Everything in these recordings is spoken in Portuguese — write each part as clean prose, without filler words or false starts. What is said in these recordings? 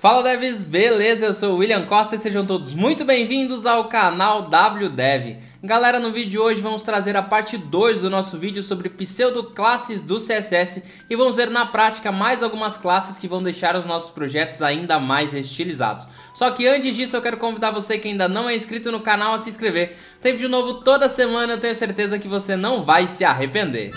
Fala devs, beleza? Eu sou o William Costa e sejam todos muito bem-vindos ao canal WDev. Galera, no vídeo de hoje vamos trazer a parte 2 do nosso vídeo sobre pseudoclasses do CSS e vamos ver na prática mais algumas classes que vão deixar os nossos projetos ainda mais estilizados. Só que antes disso eu quero convidar você que ainda não é inscrito no canal a se inscrever. Tem vídeo novo toda semana, eu tenho certeza que você não vai se arrepender.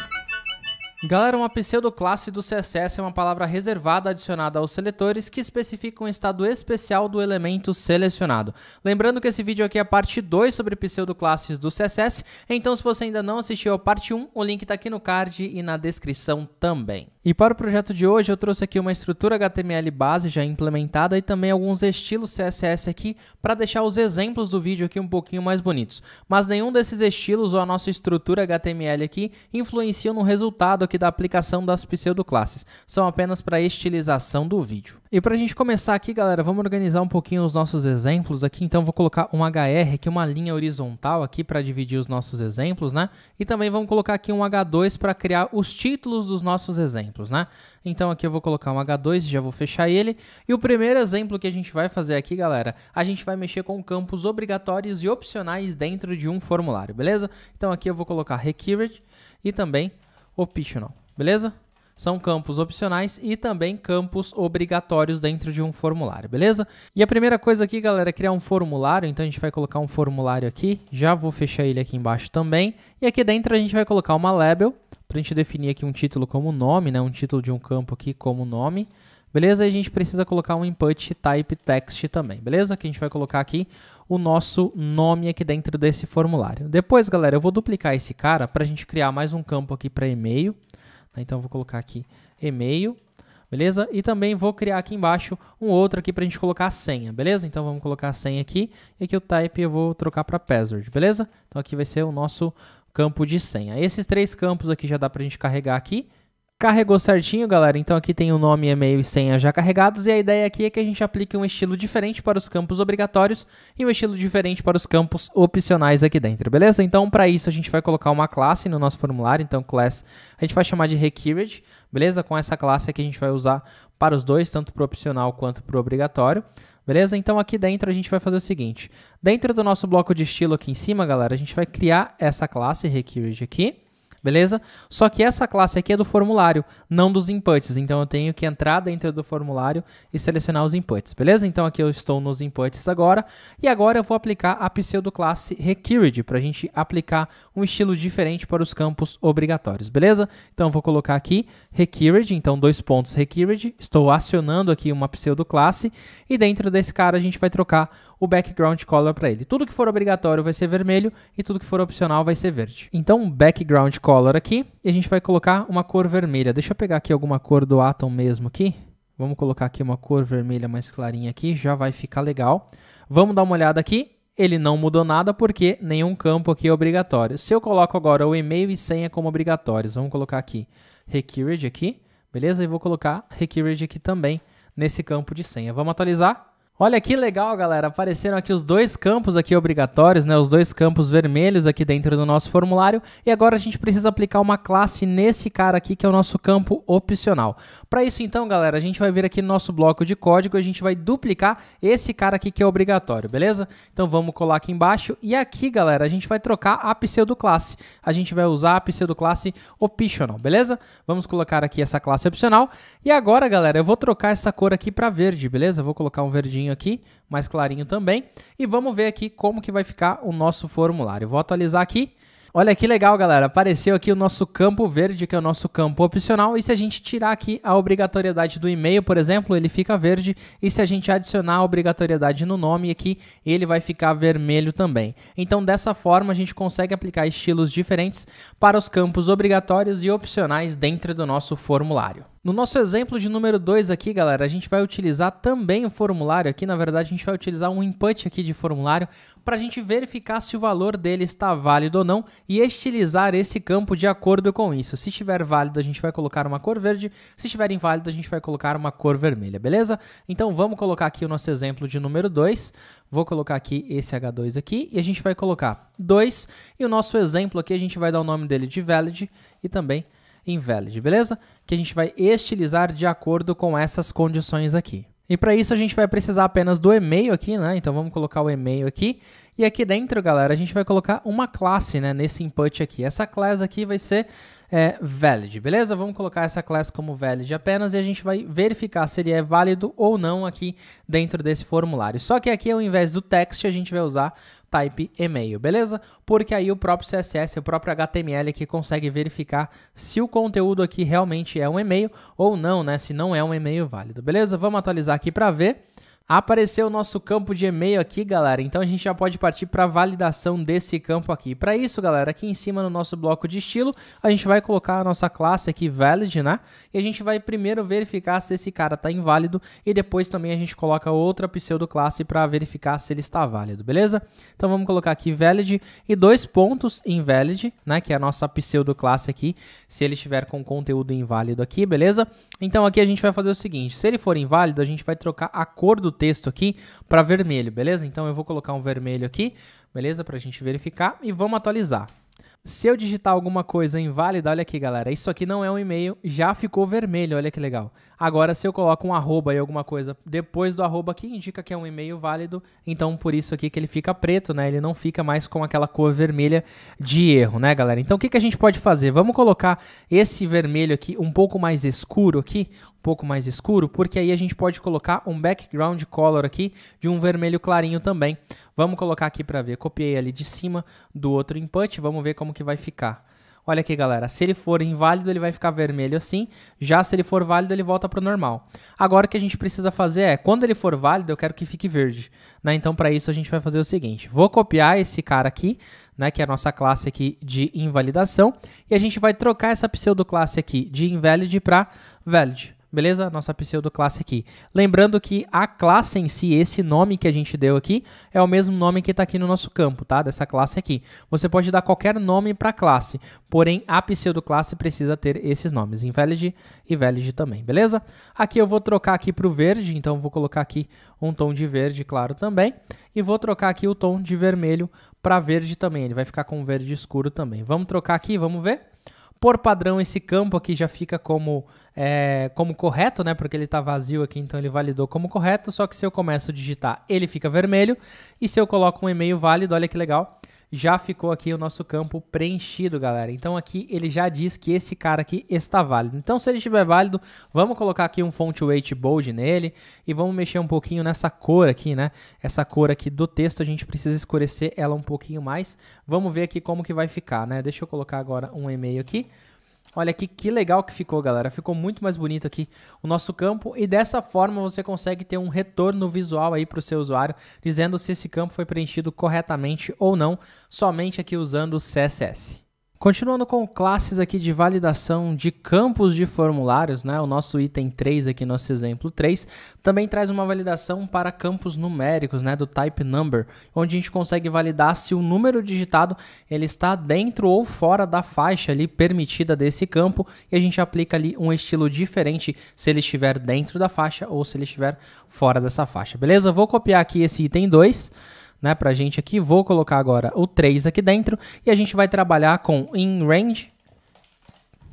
Galera, uma pseudoclasse do CSS é uma palavra reservada adicionada aos seletores que especifica um estado especial do elemento selecionado. Lembrando que esse vídeo aqui é a parte 2 sobre pseudoclasses do CSS, então se você ainda não assistiu a parte 1, o link está aqui no card e na descrição também. E para o projeto de hoje eu trouxe aqui uma estrutura HTML base já implementada e também alguns estilos CSS aqui para deixar os exemplos do vídeo aqui um pouquinho mais bonitos. Mas nenhum desses estilos ou a nossa estrutura HTML aqui influenciam no resultado aqui da aplicação das pseudoclasses, são apenas para estilização do vídeo. E para a gente começar aqui, galera, vamos organizar um pouquinho os nossos exemplos aqui. Então vou colocar um HR aqui, uma linha horizontal aqui para dividir os nossos exemplos, né? E também vamos colocar aqui um H2 para criar os títulos dos nossos exemplos, né? Então aqui eu vou colocar um H2, já vou fechar ele. E o primeiro exemplo que a gente vai fazer aqui, galera, a gente vai mexer com campos obrigatórios e opcionais dentro de um formulário, beleza? Então aqui eu vou colocar required e também optional, beleza? São campos opcionais e também campos obrigatórios dentro de um formulário, beleza? E a primeira coisa aqui, galera, é criar um formulário. Então a gente vai colocar um formulário aqui, já vou fechar ele aqui embaixo também. E aqui dentro a gente vai colocar uma label, para a gente definir aqui um título como nome, né? Um título de um campo aqui como nome, beleza? E a gente precisa colocar um input type text também, beleza? Que a gente vai colocar aqui o nosso nome aqui dentro desse formulário. Depois, galera, eu vou duplicar esse cara para a gente criar mais um campo aqui para e-mail. Então, eu vou colocar aqui e-mail, beleza? E também vou criar aqui embaixo um outro aqui para a gente colocar a senha, beleza? Então, vamos colocar a senha aqui. E aqui o type eu vou trocar para password, beleza? Então, aqui vai ser o nosso campo de senha. Esses três campos aqui já dá para a gente carregar aqui. Carregou certinho, galera, então aqui tem o nome, e-mail e senha já carregados e a ideia aqui é que a gente aplique um estilo diferente para os campos obrigatórios e um estilo diferente para os campos opcionais aqui dentro, beleza? Então, para isso, a gente vai colocar uma classe no nosso formulário, então class a gente vai chamar de required, beleza? Com essa classe aqui a gente vai usar para os dois, tanto para o opcional quanto para o obrigatório, beleza? Então, aqui dentro a gente vai fazer o seguinte, dentro do nosso bloco de estilo aqui em cima, galera, a gente vai criar essa classe required aqui, beleza? Só que essa classe aqui é do formulário, não dos inputs. Então, eu tenho que entrar dentro do formulário e selecionar os inputs, beleza? Então, aqui eu estou nos inputs agora. E agora eu vou aplicar a pseudoclasse required para a gente aplicar um estilo diferente para os campos obrigatórios, beleza? Então, eu vou colocar aqui required, então 2 pontos required. Estou acionando aqui uma pseudoclasse e dentro desse cara a gente vai trocar o background color para ele. Tudo que for obrigatório vai ser vermelho e tudo que for opcional vai ser verde. Então, background color aqui e a gente vai colocar uma cor vermelha. Deixa eu pegar aqui alguma cor do Atom mesmo aqui. Vamos colocar aqui uma cor vermelha mais clarinha aqui, já vai ficar legal. Vamos dar uma olhada aqui. Ele não mudou nada porque nenhum campo aqui é obrigatório. Se eu coloco agora o e-mail e senha como obrigatórios, vamos colocar aqui required aqui, beleza? E vou colocar required aqui também nesse campo de senha. Vamos atualizar? Olha que legal, galera, apareceram aqui os dois campos aqui obrigatórios, né? Os dois campos vermelhos aqui dentro do nosso formulário e agora a gente precisa aplicar uma classe nesse cara aqui que é o nosso campo opcional. Para isso então, galera, a gente vai vir aqui no nosso bloco de código e a gente vai duplicar esse cara aqui que é obrigatório, beleza? Então vamos colar aqui embaixo e aqui, galera, a gente vai trocar a pseudoclasse. A gente vai usar a pseudoclasse optional, beleza? Vamos colocar aqui essa classe opcional e agora, galera, eu vou trocar essa cor aqui para verde, beleza? Eu vou colocar um verdinho aqui, mais clarinho também. E vamos ver aqui como que vai ficar o nosso formulário. Vou atualizar aqui. Olha que legal, galera, apareceu aqui o nosso campo verde, que é o nosso campo opcional, e se a gente tirar aqui a obrigatoriedade do e-mail, por exemplo, ele fica verde, e se a gente adicionar a obrigatoriedade no nome aqui, ele vai ficar vermelho também. Então, dessa forma, a gente consegue aplicar estilos diferentes para os campos obrigatórios e opcionais dentro do nosso formulário. No nosso exemplo de número 2 aqui, galera, a gente vai utilizar também o formulário aqui. Na verdade, a gente vai utilizar um input aqui de formulário para a gente verificar se o valor dele está válido ou não e estilizar esse campo de acordo com isso. Se estiver válido, a gente vai colocar uma cor verde. Se estiver inválido, a gente vai colocar uma cor vermelha, beleza? Então, vamos colocar aqui o nosso exemplo de número 2. Vou colocar aqui esse H2 aqui e a gente vai colocar 2. E o nosso exemplo aqui, a gente vai dar o nome dele de valid e também invalid, beleza? Que a gente vai estilizar de acordo com essas condições aqui. E para isso a gente vai precisar apenas do e-mail aqui, né? Então vamos colocar o e-mail aqui. E aqui dentro, galera, a gente vai colocar uma classe, né, nesse input aqui. Essa classe aqui vai ser valid, beleza? Vamos colocar essa classe como valid apenas e a gente vai verificar se ele é válido ou não aqui dentro desse formulário. Só que aqui, ao invés do text, a gente vai usar type email, beleza? Porque aí o próprio CSS, o próprio HTML aqui consegue verificar se o conteúdo aqui realmente é um e-mail ou não, né? Se não é um e-mail válido, beleza? Vamos atualizar aqui para ver. Apareceu o nosso campo de e-mail aqui, galera, então a gente já pode partir para a validação desse campo aqui. Para isso, galera, aqui em cima no nosso bloco de estilo, a gente vai colocar a nossa classe aqui, valid, né? E a gente vai primeiro verificar se esse cara está inválido e depois também a gente coloca outra pseudoclasse para verificar se ele está válido, beleza? Então vamos colocar aqui valid e 2 pontos invalid, né? Que é a nossa pseudoclasse aqui, se ele estiver com conteúdo inválido aqui, beleza? Então aqui a gente vai fazer o seguinte, se ele for inválido, a gente vai trocar a cor do texto aqui para vermelho, beleza? Então eu vou colocar um vermelho aqui, beleza? Para a gente verificar e vamos atualizar. Se eu digitar alguma coisa inválida, olha aqui, galera, isso aqui não é um e-mail, já ficou vermelho, olha que legal. Agora, se eu coloco um arroba e alguma coisa depois do arroba aqui, indica que é um e-mail válido, então por isso aqui que ele fica preto, né? Ele não fica mais com aquela cor vermelha de erro, né, galera? Então, o que a gente pode fazer? Vamos colocar esse vermelho aqui um pouco mais escuro aqui, porque aí a gente pode colocar um background color aqui de um vermelho clarinho também. Vamos colocar aqui para ver. Copiei ali de cima do outro input, vamos ver como que vai ficar. Olha aqui, galera, se ele for inválido, ele vai ficar vermelho assim, já se ele for válido, ele volta para o normal. Agora, o que a gente precisa fazer é, quando ele for válido, eu quero que fique verde, né? Então, para isso, a gente vai fazer o seguinte, vou copiar esse cara aqui, né, que é a nossa classe aqui de invalidação, e a gente vai trocar essa pseudoclasse aqui de invalid para valid. Beleza? Nossa pseudoclasse aqui. Lembrando que a classe em si, esse nome que a gente deu aqui, é o mesmo nome que está aqui no nosso campo, tá? Dessa classe aqui. Você pode dar qualquer nome para a classe, porém a pseudoclasse precisa ter esses nomes, invalid e valid também, beleza? Aqui eu vou trocar aqui para o verde, então vou colocar aqui um tom de verde claro também, e vou trocar aqui o tom de vermelho para verde também, ele vai ficar com verde escuro também. Vamos trocar aqui, vamos ver? Por padrão, esse campo aqui já fica como correto, né? Porque ele está vazio aqui, então ele validou como correto. Só que se eu começo a digitar, ele fica vermelho. E se eu coloco um e-mail válido, olha que legal, já ficou aqui o nosso campo preenchido, galera. Então aqui ele já diz que esse cara aqui está válido. Então se ele estiver válido, vamos colocar aqui um font weight bold nele e vamos mexer um pouquinho nessa cor aqui, né? Essa cor aqui do texto, a gente precisa escurecer ela um pouquinho mais. Vamos ver aqui como que vai ficar, né? Deixa eu colocar agora um e-mail aqui. Olha aqui que legal que ficou, galera. Ficou muito mais bonito aqui o nosso campo e dessa forma você consegue ter um retorno visual aí para o seu usuário, dizendo se esse campo foi preenchido corretamente ou não, somente aqui usando o CSS. Continuando com classes aqui de validação de campos de formulários, né? O nosso item 3 aqui, nosso exemplo 3, também traz uma validação para campos numéricos, né? Do type number, onde a gente consegue validar se o número digitado ele está dentro ou fora da faixa ali permitida desse campo e a gente aplica ali um estilo diferente se ele estiver dentro da faixa ou se ele estiver fora dessa faixa, beleza? Vou copiar aqui esse item 2, né, pra gente aqui, vou colocar agora o 3 aqui dentro e a gente vai trabalhar com in range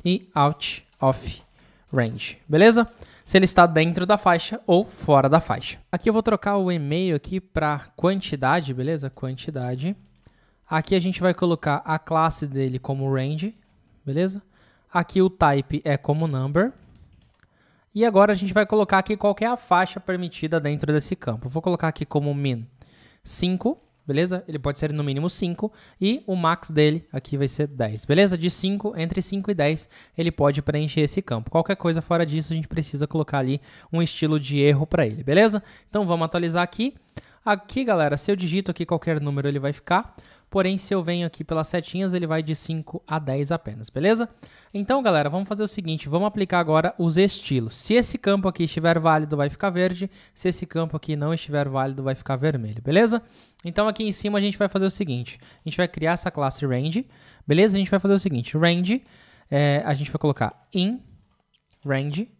e out of range, beleza? Se ele está dentro da faixa ou fora da faixa. Aqui eu vou trocar o e-mail aqui para quantidade, beleza? Quantidade. Aqui a gente vai colocar a classe dele como range, beleza? Aqui o type é como number. E agora a gente vai colocar aqui qual que é a faixa permitida dentro desse campo. Vou colocar aqui como min 5, beleza? Ele pode ser no mínimo 5 e o max dele aqui vai ser 10, beleza? De 5, entre 5 e 10, ele pode preencher esse campo. Qualquer coisa fora disso, a gente precisa colocar ali um estilo de erro para ele, beleza? Então vamos atualizar aqui. Aqui, galera, se eu digito aqui qualquer número, ele vai ficar. Porém, se eu venho aqui pelas setinhas, ele vai de 5 a 10 apenas, beleza? Então, galera, vamos fazer o seguinte, vamos aplicar agora os estilos. Se esse campo aqui estiver válido, vai ficar verde. Se esse campo aqui não estiver válido, vai ficar vermelho, beleza? Então, aqui em cima, a gente vai fazer o seguinte. A gente vai criar essa classe range, beleza? A gente vai fazer o seguinte, range, a gente vai colocar in range,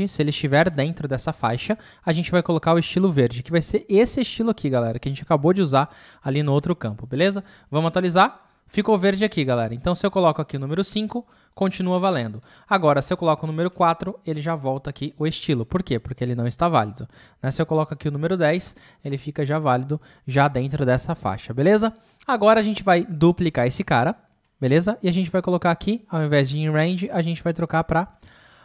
se ele estiver dentro dessa faixa, a gente vai colocar o estilo verde, que vai ser esse estilo aqui, galera, que a gente acabou de usar ali no outro campo, beleza? Vamos atualizar, ficou verde aqui, galera. Então, se eu coloco aqui o número 5, continua valendo. Agora, se eu coloco o número 4, ele já volta aqui o estilo. Por quê? Porque ele não está válido. Né? Se eu coloco aqui o número 10, ele fica já válido já dentro dessa faixa, beleza? Agora, a gente vai duplicar esse cara, beleza? E a gente vai colocar aqui, ao invés de in range, a gente vai trocar para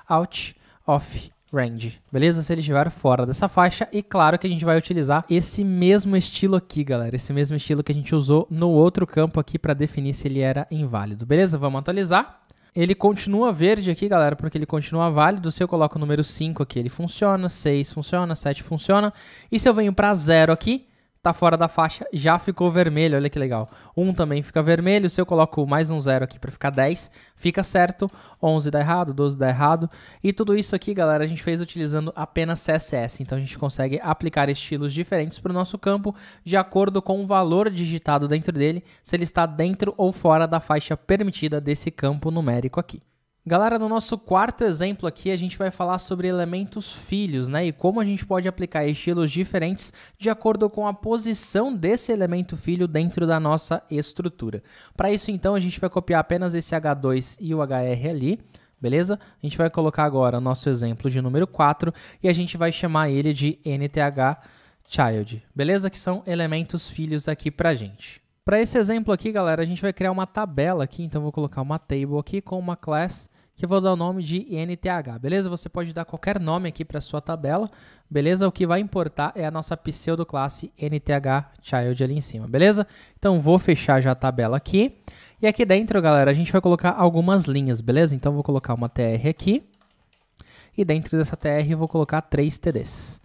out of range, beleza? Se ele estiver fora dessa faixa, e claro que a gente vai utilizar esse mesmo estilo aqui, galera, esse mesmo estilo que a gente usou no outro campo aqui para definir se ele era inválido, beleza? Vamos atualizar. Ele continua verde aqui, galera, porque ele continua válido. Se eu coloco o número 5 aqui, ele funciona, 6 funciona, 7 funciona, e se eu venho para 0 aqui, tá fora da faixa, já ficou vermelho, olha que legal. 1 também fica vermelho, se eu coloco mais um 0 aqui para ficar 10, fica certo. 11 dá errado, 12 dá errado. E tudo isso aqui, galera, a gente fez utilizando apenas CSS. Então a gente consegue aplicar estilos diferentes para o nosso campo de acordo com o valor digitado dentro dele, se ele está dentro ou fora da faixa permitida desse campo numérico aqui. Galera, no nosso quarto exemplo aqui, a gente vai falar sobre elementos filhos, né? E como a gente pode aplicar estilos diferentes de acordo com a posição desse elemento filho dentro da nossa estrutura. Para isso, então, a gente vai copiar apenas esse H2 e o HR ali, beleza? A gente vai colocar agora o nosso exemplo de número 4 e a gente vai chamar ele de nthchild, beleza? Que são elementos filhos aqui pra gente. Para esse exemplo aqui, galera, a gente vai criar uma tabela aqui, então eu vou colocar uma table aqui com uma class que eu vou dar o nome de nth, beleza? Você pode dar qualquer nome aqui para sua tabela, beleza? O que vai importar é a nossa pseudo-classe nthchild ali em cima, beleza? Então vou fechar já a tabela aqui, e aqui dentro, galera, a gente vai colocar algumas linhas, beleza? Então vou colocar uma tr aqui, e dentro dessa tr eu vou colocar 3 tds.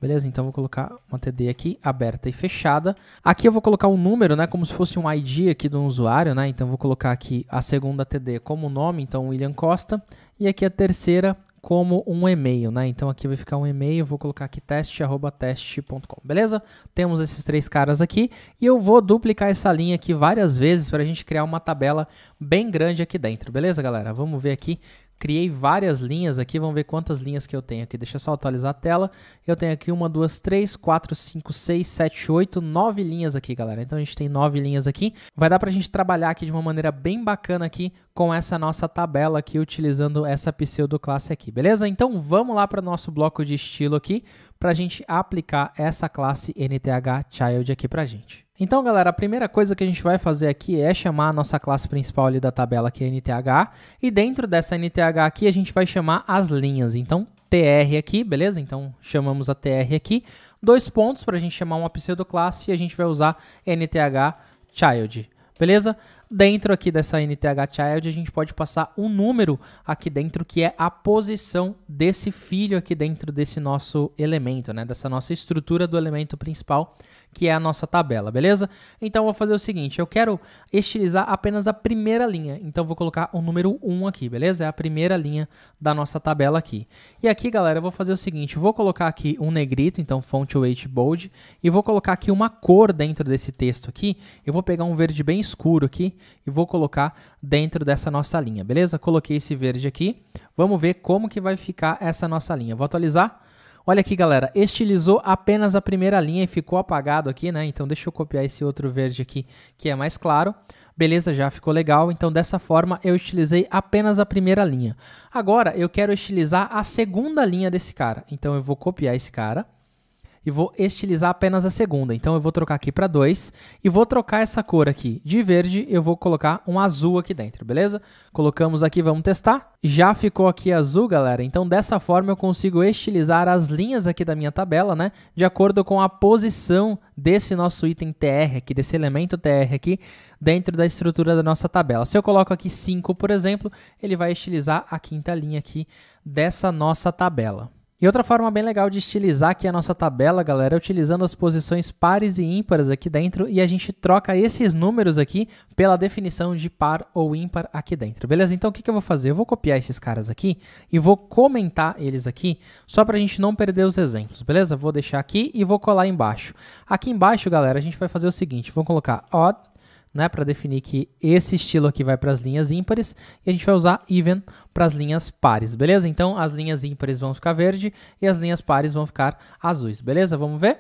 Beleza? Então, vou colocar uma TD aqui, aberta e fechada. Aqui eu vou colocar um número, né? Como se fosse um ID aqui do usuário, né? Então, vou colocar aqui a segunda TD como nome, então, William Costa. E aqui a terceira como um e-mail, né? Então, aqui vai ficar um e-mail, vou colocar aqui teste@teste.com, beleza? Temos esses 3 caras aqui. E eu vou duplicar essa linha aqui várias vezes para a gente criar uma tabela bem grande aqui dentro, beleza, galera? Vamos ver aqui. Criei várias linhas aqui, vamos ver quantas linhas que eu tenho aqui. Deixa eu só atualizar a tela. Eu tenho aqui 1, 2, 3, 4, 5, 6, 7, 8, 9 linhas aqui, galera. Então, a gente tem 9 linhas aqui. Vai dar pra gente trabalhar aqui de uma maneira bem bacana aqui com essa nossa tabela aqui, utilizando essa pseudo-classe aqui, beleza? Então, vamos lá para o nosso bloco de estilo aqui, pra gente aplicar essa classe nthchild aqui pra gente. Então, galera, a primeira coisa que a gente vai fazer aqui é chamar a nossa classe principal ali da tabela, que é nth, e dentro dessa nth aqui a gente vai chamar as linhas. Então, tr aqui, beleza? Então, chamamos a tr aqui, 2 pontos para a gente chamar uma pseudoclasse e a gente vai usar nthchild, beleza? Dentro aqui dessa nthchild, a gente pode passar um número aqui dentro, que é a posição desse filho aqui dentro desse nosso elemento, né? Dessa nossa estrutura do elemento principal, que é a nossa tabela, beleza? Então, eu vou fazer o seguinte, eu quero estilizar apenas a primeira linha, então, eu vou colocar o número 1 aqui, beleza? É a primeira linha da nossa tabela aqui. E aqui, galera, eu vou fazer o seguinte, eu vou colocar aqui um negrito, então, font weight bold, e vou colocar aqui uma cor dentro desse texto aqui, eu vou pegar um verde bem escuro aqui, e vou colocar dentro dessa nossa linha, beleza? Coloquei esse verde aqui, vamos ver como que vai ficar essa nossa linha. Vou atualizar. Olha aqui, galera, estilizou apenas a primeira linha e ficou apagado aqui, né? Então, deixa eu copiar esse outro verde aqui, que é mais claro. Beleza, já ficou legal. Então, dessa forma, eu estilizei apenas a primeira linha. Agora, eu quero estilizar a segunda linha desse cara. Então, eu vou copiar esse cara e vou estilizar apenas a segunda. Então, eu vou trocar aqui para 2 e vou trocar essa cor aqui de verde, eu vou colocar um azul aqui dentro, beleza? Colocamos aqui, vamos testar. Já ficou aqui azul, galera. Então, dessa forma, eu consigo estilizar as linhas aqui da minha tabela, né? De acordo com a posição desse nosso item tr aqui, desse elemento tr aqui, dentro da estrutura da nossa tabela. Se eu coloco aqui 5, por exemplo, ele vai estilizar a quinta linha aqui dessa nossa tabela. E outra forma bem legal de estilizar aqui a nossa tabela, galera, é utilizando as posições pares e ímpares aqui dentro e a gente troca esses números aqui pela definição de par ou ímpar aqui dentro, beleza? Então, o que eu vou fazer? Eu vou copiar esses caras aqui e vou comentar eles aqui só para a gente não perder os exemplos, beleza? Vou deixar aqui e vou colar embaixo. Aqui embaixo, galera, a gente vai fazer o seguinte, vou colocar odd, né, para definir que esse estilo aqui vai para as linhas ímpares e a gente vai usar even para as linhas pares, beleza? Então, as linhas ímpares vão ficar verde e as linhas pares vão ficar azuis, beleza? Vamos ver?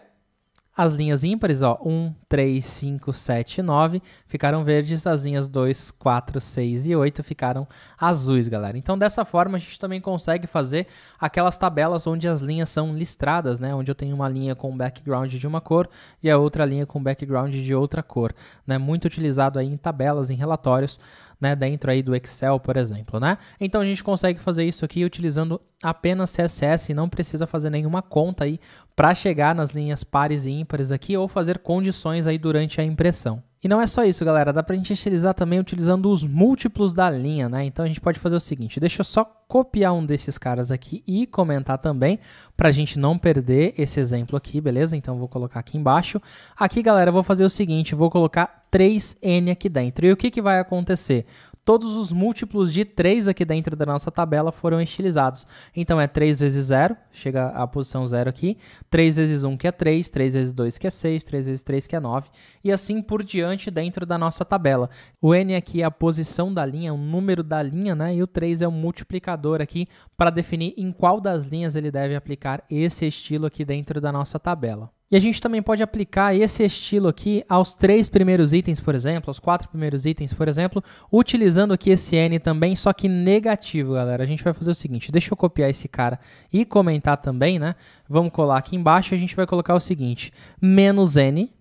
as linhas ímpares, ó, 1, 3, 5, 7, 9, ficaram verdes, as linhas 2, 4, 6 e 8 ficaram azuis, galera. Então, dessa forma, a gente também consegue fazer aquelas tabelas onde as linhas são listradas, né? Onde eu tenho uma linha com background de uma cor e a outra linha com background de outra cor, né? Muito utilizado aí em tabelas, em relatórios, né? Dentro aí do Excel, por exemplo, né? Então, a gente consegue fazer isso aqui utilizando apenas CSS e não precisa fazer nenhuma conta aí para chegar nas linhas pares e ímpares aqui ou fazer condições aí durante a impressão. E não é só isso, galera, dá para a gente estilizar também utilizando os múltiplos da linha, né? Então a gente pode fazer o seguinte, deixa eu só copiar um desses caras aqui e comentar também, para a gente não perder esse exemplo aqui, beleza? Então eu vou colocar aqui embaixo. Aqui, galera, eu vou fazer o seguinte, vou colocar 3n aqui dentro. E o que vai acontecer? Todos os múltiplos de 3 aqui dentro da nossa tabela foram estilizados. Então, é 3 vezes 0, chega à posição 0 aqui, 3 vezes 1, que é 3, 3 vezes 2, que é 6, 3 vezes 3, que é 9, e assim por diante dentro da nossa tabela. O n aqui é a posição da linha, o número da linha, né? E o 3 é o multiplicador aqui para definir em qual das linhas ele deve aplicar esse estilo aqui dentro da nossa tabela. E a gente também pode aplicar esse estilo aqui aos 3 primeiros itens, por exemplo, aos 4 primeiros itens, por exemplo, utilizando aqui esse n também, só que negativo, galera. A gente vai fazer o seguinte, deixa eu copiar esse cara e comentar também, né? Vamos colar aqui embaixo e a gente vai colocar o seguinte, menos n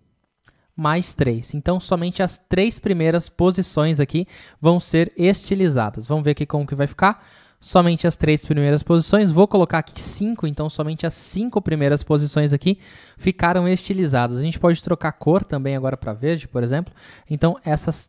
mais 3. Então, somente as 3 primeiras posições aqui vão ser estilizadas. Vamos ver aqui como que vai ficar. Somente as 3 primeiras posições, vou colocar aqui 5, então somente as 5 primeiras posições aqui ficaram estilizadas. A gente pode trocar cor também agora para verde, por exemplo. Então essas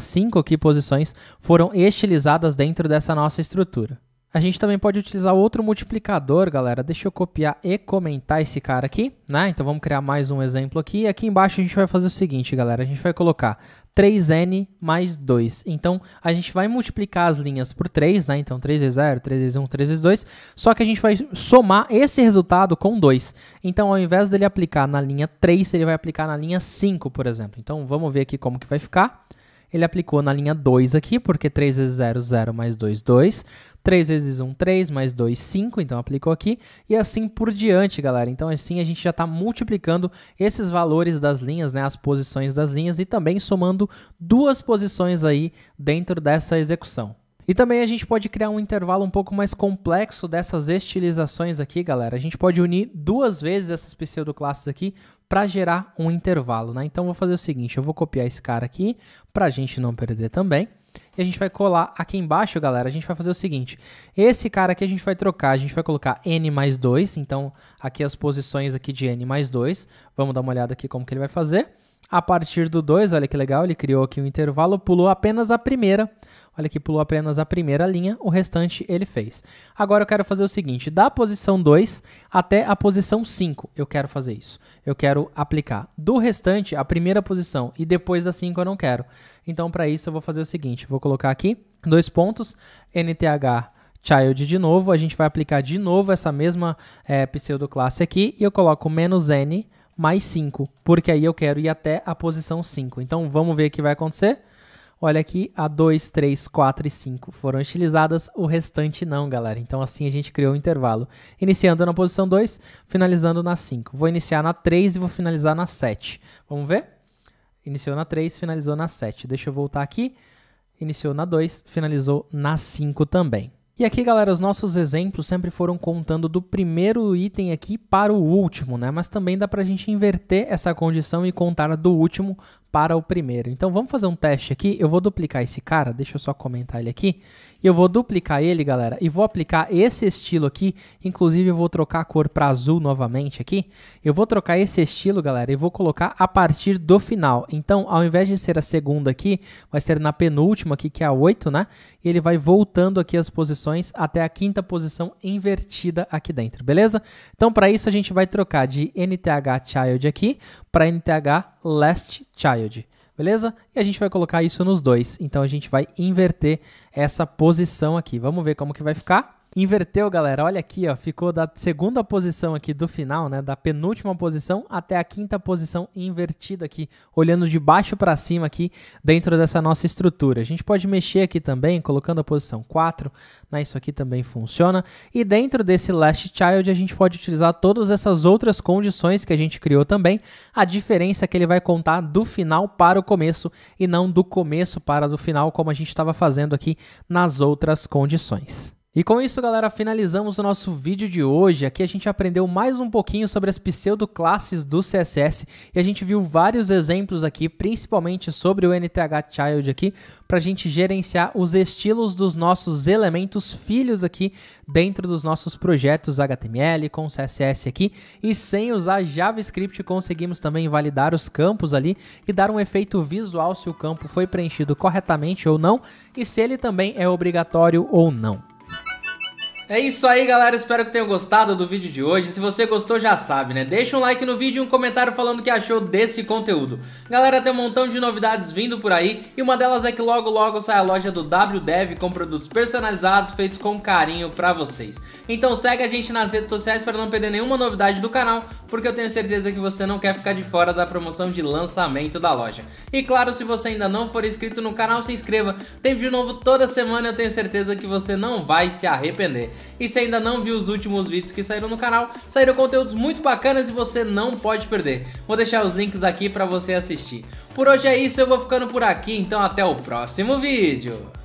5 aqui posições foram estilizadas dentro dessa nossa estrutura. A gente também pode utilizar outro multiplicador, galera. Deixa eu copiar e comentar esse cara aqui, né? Então vamos criar mais um exemplo aqui. Aqui embaixo a gente vai fazer o seguinte, galera. A gente vai colocar 3n mais 2. Então, a gente vai multiplicar as linhas por 3, né? Então, 3 vezes 0, 3 vezes 1, 3 vezes 2. Só que a gente vai somar esse resultado com 2. Então, ao invés dele aplicar na linha 3, ele vai aplicar na linha 5, por exemplo. Então, vamos ver aqui como que vai ficar. Ele aplicou na linha 2 aqui, porque 3 vezes 0, 0 mais 2, 2. 3 vezes 1, 3, mais 2, 5, então aplicou aqui. E assim por diante, galera. Então assim a gente já está multiplicando esses valores das linhas, né, as posições das linhas, e também somando 2 posições aí dentro dessa execução. E também a gente pode criar um intervalo um pouco mais complexo dessas estilizações aqui, galera. A gente pode unir 2 vezes essas pseudoclasses aqui para gerar um intervalo, né? Então, eu vou fazer o seguinte, eu vou copiar esse cara aqui para a gente não perder também. E a gente vai colar aqui embaixo, galera, a gente vai fazer o seguinte. Esse cara aqui a gente vai trocar, a gente vai colocar n mais 2. Então, aqui as posições aqui de n mais 2. Vamos dar uma olhada aqui como que ele vai fazer. A partir do 2, olha que legal, ele criou aqui um intervalo, pulou apenas a primeira. Olha aqui, pulou apenas a primeira linha, o restante ele fez. Agora eu quero fazer o seguinte, da posição 2 até a posição 5, eu quero fazer isso. Eu quero aplicar do restante a primeira posição e depois da 5 eu não quero. Então, para isso eu vou fazer o seguinte, vou colocar aqui 2 pontos, nth child de novo, a gente vai aplicar de novo essa mesma pseudoclasse aqui e eu coloco menos n mais 5, porque aí eu quero ir até a posição 5. Então, vamos ver o que vai acontecer. Olha aqui, a 2, 3, 4 e 5 foram utilizadas, o restante não, galera. Então, assim a gente criou um intervalo. Iniciando na posição 2, finalizando na 5. Vou iniciar na 3 e vou finalizar na 7. Vamos ver? Iniciou na 3, finalizou na 7. Deixa eu voltar aqui. Iniciou na 2, finalizou na 5 também. E aqui, galera, os nossos exemplos sempre foram contando do primeiro item aqui para o último, né? Mas também dá para a gente inverter essa condição e contar do último para o primeiro. Então, vamos fazer um teste aqui. Eu vou duplicar esse cara, deixa eu só comentar ele aqui. Eu vou duplicar ele, galera, e vou aplicar esse estilo aqui. Inclusive, eu vou trocar a cor para azul novamente aqui. Eu vou trocar esse estilo, galera, e vou colocar a partir do final. Então, ao invés de ser a segunda aqui, vai ser na penúltima aqui, que é a 8, né? E ele vai voltando aqui as posições até a 5ª posição invertida aqui dentro, beleza? Então, para isso, a gente vai trocar de nth_child aqui para nth_last_child. Beleza? E a gente vai colocar isso nos dois. Então, a gente vai inverter essa posição aqui. Vamos ver como que vai ficar. Inverteu, galera. Olha aqui, ó, ficou da segunda posição aqui do final, né, da penúltima posição até a quinta posição invertida aqui, olhando de baixo para cima aqui dentro dessa nossa estrutura. A gente pode mexer aqui também, colocando a posição 4, né, isso aqui também funciona. E dentro desse Last Child a gente pode utilizar todas essas outras condições que a gente criou também. A diferença é que ele vai contar do final para o começo e não do começo para o final, como a gente estava fazendo aqui nas outras condições. E com isso, galera, finalizamos o nosso vídeo de hoje. Aqui a gente aprendeu mais um pouquinho sobre as pseudoclasses do CSS e a gente viu vários exemplos aqui, principalmente sobre o NTHChild aqui, para a gente gerenciar os estilos dos nossos elementos filhos aqui dentro dos nossos projetos HTML com CSS aqui. E sem usar JavaScript conseguimos também validar os campos ali e dar um efeito visual se o campo foi preenchido corretamente ou não e se ele também é obrigatório ou não. É isso aí, galera, espero que tenham gostado do vídeo de hoje. Se você gostou, já sabe, né? Deixa um like no vídeo e um comentário falando o que achou desse conteúdo. Galera, tem um montão de novidades vindo por aí e uma delas é que logo logo sai a loja do WDev com produtos personalizados feitos com carinho pra vocês. Então segue a gente nas redes sociais para não perder nenhuma novidade do canal, porque eu tenho certeza que você não quer ficar de fora da promoção de lançamento da loja. E claro, se você ainda não for inscrito no canal, se inscreva. Tem vídeo novo toda semana e eu tenho certeza que você não vai se arrepender. E se ainda não viu os últimos vídeos que saíram no canal, saíram conteúdos muito bacanas e você não pode perder. Vou deixar os links aqui para você assistir. Por hoje é isso, eu vou ficando por aqui, então até o próximo vídeo.